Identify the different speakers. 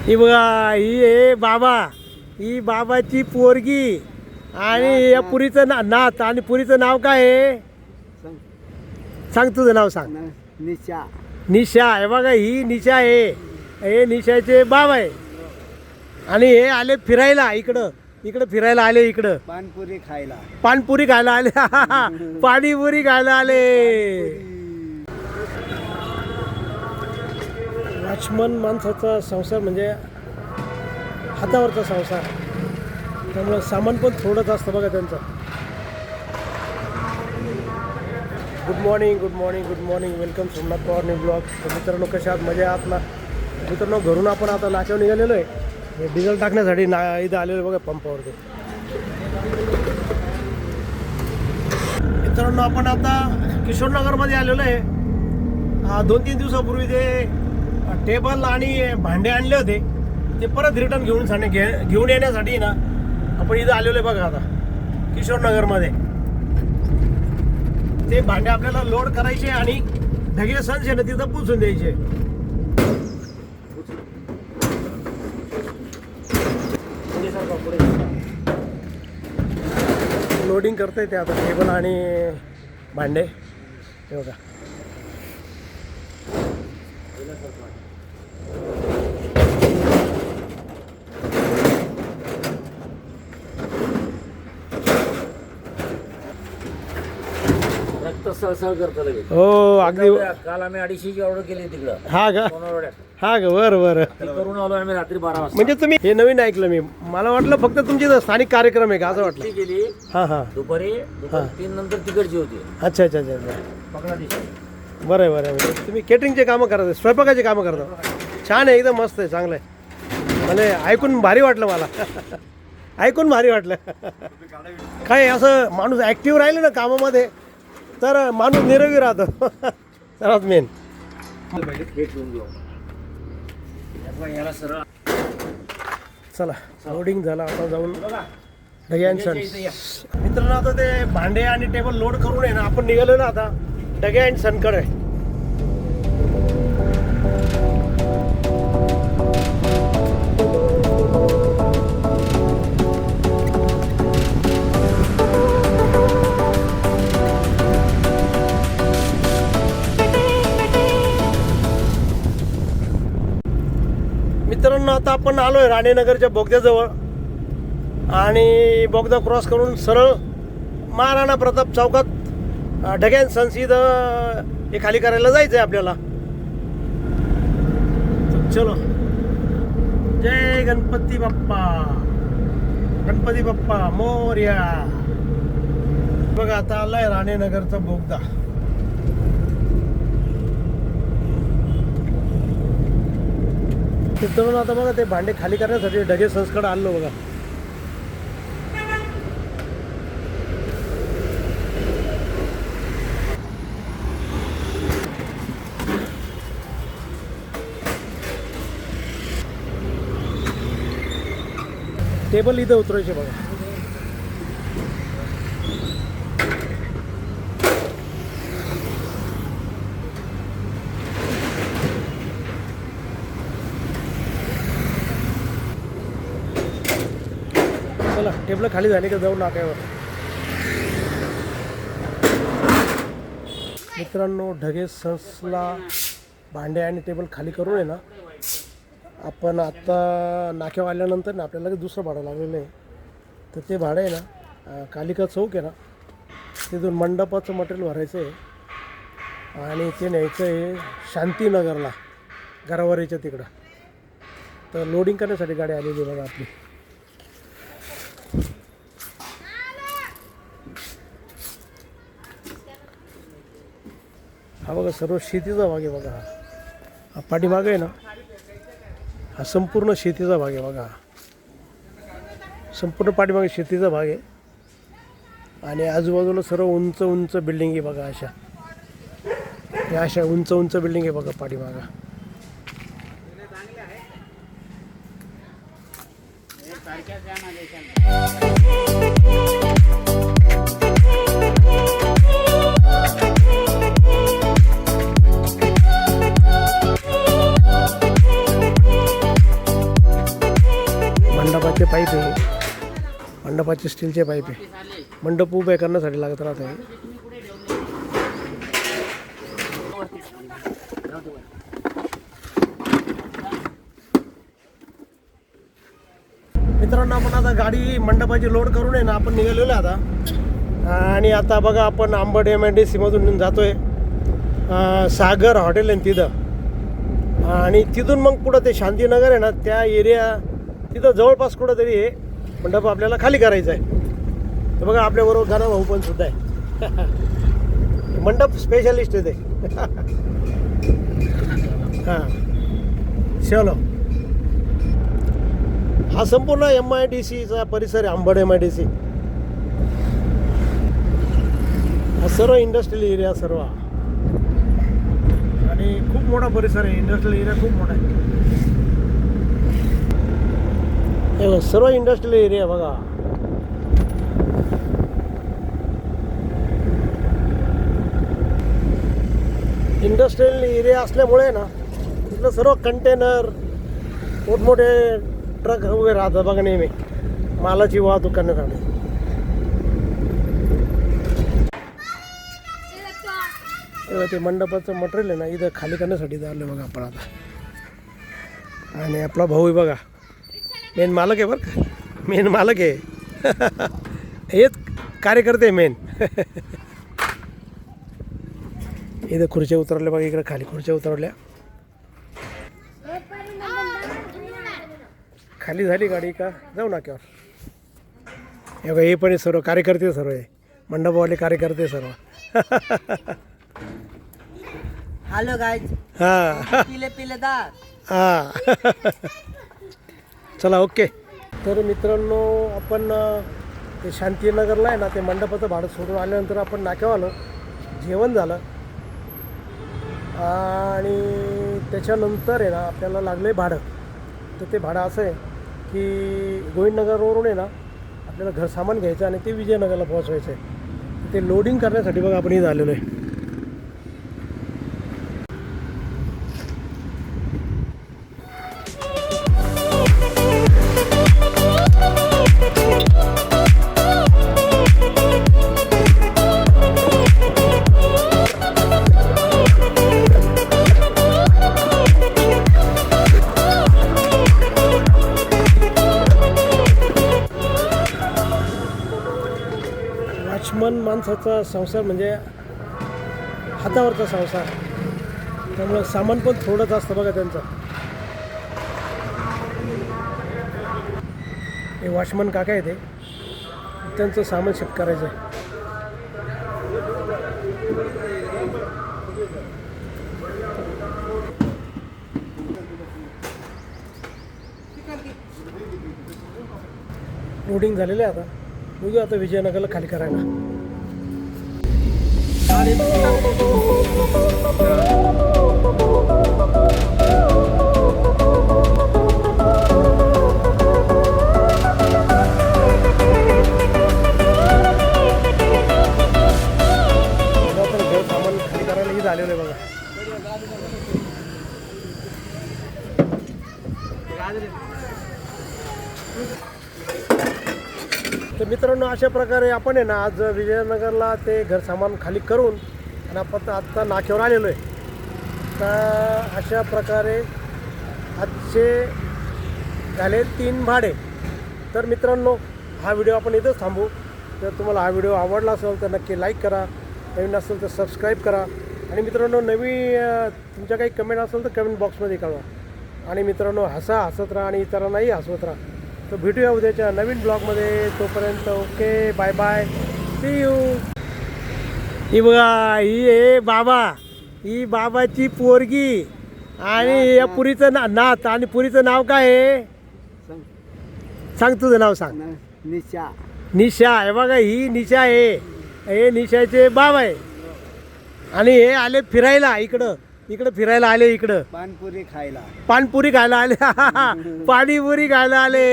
Speaker 1: ही बघा, ही आहे बाबा, ही बाबाची पोरगी आणि या पुरीचं नात. आणि पुरीचं नाव काय आहे? सांग तुझं नाव सांग.
Speaker 2: निशा.
Speaker 1: निशा. हे बघा, ही निशा आहे, हे निशाचे बाबा आहे. आणि हे आले फिरायला इकडं, इकडं फिरायला आले, इकडं
Speaker 2: पानपुरी खायला.
Speaker 1: पानपुरी खायला आले. पाणीपुरी खायला आले. लक्ष्मण माणसाचा संसार म्हणजे हातावरचा संसार, त्यामुळं सामान पण थोडंच असतं बघा त्यांचं. Good morning, good morning, good morning. Welcome Somnath Pawar new blog. तर मित्रांनो, कशा आहात? मजा आहात ना मित्रांनो? घरून आपण आता नाक्यावर निघालेलो आहे डिझेल टाकण्यासाठी. इथं आलेलो बघा पंपावरती. मित्रांनो, आपण आता किशोरनगरमध्ये आलेलो आहे. 2-3 दिवसापूर्वी ते टेबल आणि भांडे आणले होते, ते परत रिटर्न घेऊन येण्यासाठी ना आपण इथं आलेलो आहे बघा. आता किशोरनगरमध्ये ते भांडे आपल्याला लोड करायचे आणि ढगे सन्स आहे ना तिथं पोचून द्यायचे. लोडिंग करता येते आता टेबल आणि भांडे. हे बघा,
Speaker 2: सळसळ करतो लगेच.
Speaker 1: हो अगदी.
Speaker 2: काल आम्ही 250ची ऑर्डर केली तिकडं.
Speaker 1: हा का?
Speaker 2: सोनवड्यात.
Speaker 1: हा का? बरं बरं.
Speaker 2: करून आलो आम्ही रात्री 12 वाजता.
Speaker 1: म्हणजे तुम्ही हे नवीन ऐकलं मी. मला वाटलं फक्त तुमची स्थानिक कार्यक्रम आहे का असं वाटलं.
Speaker 2: ती गेली
Speaker 1: हां हां.
Speaker 2: दुपारी 3 नंतर तिकडची होती.
Speaker 1: अच्छा अच्छा अच्छा अच्छा.
Speaker 2: पकडा दिवशी.
Speaker 1: बरं आहे, बरं आहे. म्हणजे तुम्ही केटरिंगचे कामं करता, स्वयंपाकाचे कामं करता. छान आहे, एकदम मस्त आहे, चांगलं आहे. मला ऐकून भारी वाटलं. मला ऐकून भारी वाटलं. काय असं माणूस ॲक्टिव्ह राहिलं ना कामामध्ये तर माणूस निरोगी राहतो. सर्वात मेन. चला, लोडिंग झाला, आता जाऊन मित्रांनो. आता ते भांडे आणि टेबल लोड करून आहे ना आपण निघालो ना आता डगे अँड सनकडे. मित्रांनो, आता आपण आलोय राणेनगरच्या बोगद्याजवळ आणि बोगदा क्रॉस करून सरळ महाराणा प्रताप चौकात ढगे सन्स इथं हे खाली करायला जायचं आहे आपल्याला. चलो, जय गणपती बाप्पा, गणपती बाप्पा मोरया. बघा, आता आलाय राणेनगरचा बोगदा. मित्रांनो, आता बघा ते भांडे खाली करण्यासाठी ढगे सन्सकडे आलो बघा. टेबल इथं उतरायचे बघा. चला, टेबल खाली झाली का जाऊ नाक्यावर. मित्रांनो, ढगे सन्सला भांडे आणि टेबल खाली करून आहे ना आपण आत्ता नाक्यावर आल्यानंतर ना आपल्याला दुसरं भाडं लागलेलं आहे. तर ते भाडं आहे ना कालिका चौक आहे ना तिथून मंडपाचं मटेरियल भरायचं आहे आणि ते न्यायचं आहे शांतीनगरला, गरावरीच्या तिकडं. तर लोडिंग करण्यासाठी गाडी आलेली बघा आपली. हा बघा, सर्व शेतीचा भाग आहे बघा. हा पाठीमाग आहे ना, हा संपूर्ण शेतीचा भाग आहे बघा. संपूर्ण पाठीमागे शेतीचा भाग आहे आणि आजूबाजूला सर्व उंच उंच बिल्डिंग आहे बघा. अशा उंच उंच बिल्डिंग आहे बघा पाठीमागा. स्टीलचे पाईप आहे, मंडपाचे स्टीलचे पाईप आहे. मंडप उभे करण्यासाठी लागत राहत आहे. मित्रांनो आपण आता गाडी मंडपाची लोड करून आहे ना आपण निघालेलो आहे आता. आणि आता बघा आपण आंबड MIDC मधून जातोय. सागर हॉटेल आहे तिथं, आणि तिथून मग पुढं ते शांतीनगर आहे ना त्या एरिया तिथं जवळपास कुठंतरी हे मंडप आपल्याला खाली करायचं आहे. तर बघा आपल्याबरोबर गाणं भाऊ पण सुद्धा आहे. मंडप स्पेशलिस्ट आहे ते. हां चलो. हा संपूर्ण MIDCचा परिसर आहे, आंबड MIDC. हा सर्व इंडस्ट्रियल एरिया सर्व, आणि खूप मोठा परिसर आहे. इंडस्ट्रियल एरिया खूप मोठा आहे. हे बघा, सर्व इंडस्ट्रियल एरिया बघा. इंडस्ट्रियल एरिया असल्यामुळे ना तिथलं सर्व कंटेनर मोठमोठे ट्रक उभे राहतात बघा नेहमी मालाची वाहतूक करण्यासाठी. ते मंडपाचं मटेरियल आहे ना इथं खाली करण्यासाठी झालं बघा आपण आता. आणि आपला भाऊ आहे बघा, मेन मालक आहे बरं का, मेन मालक आहे. हेच कार्यकर्ते मेन. इथं खुर्च्या उतरवल्या बघा, इकडे खाली खुर्च्या उतरवल्या. खाली झाली गाडी का जाऊ नाक्यावर. हे बघा हे पण सर्व कार्यकर्ते सर्व आहे, मंडपवाले कार्यकर्ते सर्व.
Speaker 3: Hello guys.
Speaker 1: हां
Speaker 3: पिले दार.
Speaker 1: हां चला ओके. तर मित्रांनो आपण ते शांतीनगरला आहे ना ते मंडपाचं भाडं सोडून आल्यानंतर आपण नाक्यावर आलो. जेवण झालं आणि त्याच्यानंतर आहे ना आपल्याला लागलं आहे भाडं. तर ते भाडं असं आहे की गोविंदनगरवरून आहे ना आपल्याला घर सामान घ्यायचं आणि ते विजयनगरला पोहोचवायचं आहे. ते लोडिंग करण्यासाठी बघा आपण इथं आलेलो आहे. वॉचमन माणसाचा संसार म्हणजे हातावरचा संसार, त्यामुळं सामान पण थोडंच असतं बघा त्यांचं. हे वॉचमन काका आहे ते, त्यांचं सामान शिफ्ट करायचं आहे. लोडिंग झालेलं आहे आता. बघू आता विजयनगरला खाली करायला. घर सामान खाली करायला ही झालेलं आहे बघा. तर मित्रांनो अशा प्रकारे आपण आहे ना आज विजयनगरला ते घर सामान खाली करून आणि आपण आत्ता नाक्यावर आलेलो आहे. तर अशा प्रकारे आजचे झाले 3 भाडे. तर मित्रांनो हा व्हिडिओ आपण इथंच थांबू. जर तुम्हाला हा व्हिडिओ आवडला असेल तर नक्की लाईक करा, नवीन असेल तर सबस्क्राईब करा. आणि मित्रांनो तुमच्या काही कमेंट असेल तर कमेंट बॉक्समध्ये कळवा. आणि मित्रांनो हसत राहा आणि इतरांनाही हसवत राहा. तर भेटूया उद्याच्या नवीन ब्लॉगमध्ये. तोपर्यंत okay bye bye, see you. ही बघा ही आहे बाबा, ही बाबाची पोरगी आणि या पुरीचं नात. आणि पुरीचं नाव काय आहे सांग, तुझं नाव सांग.
Speaker 3: निशा.
Speaker 1: निशा. हे बघा ही निशा आहे, हे निशाचे बाबा आहे. आणि हे आले फिरायला इकडं फिरायला आले इकडं.
Speaker 3: पानपुरी खायला
Speaker 1: पानपुरी खायला आले. पाणीपुरी खायला आले.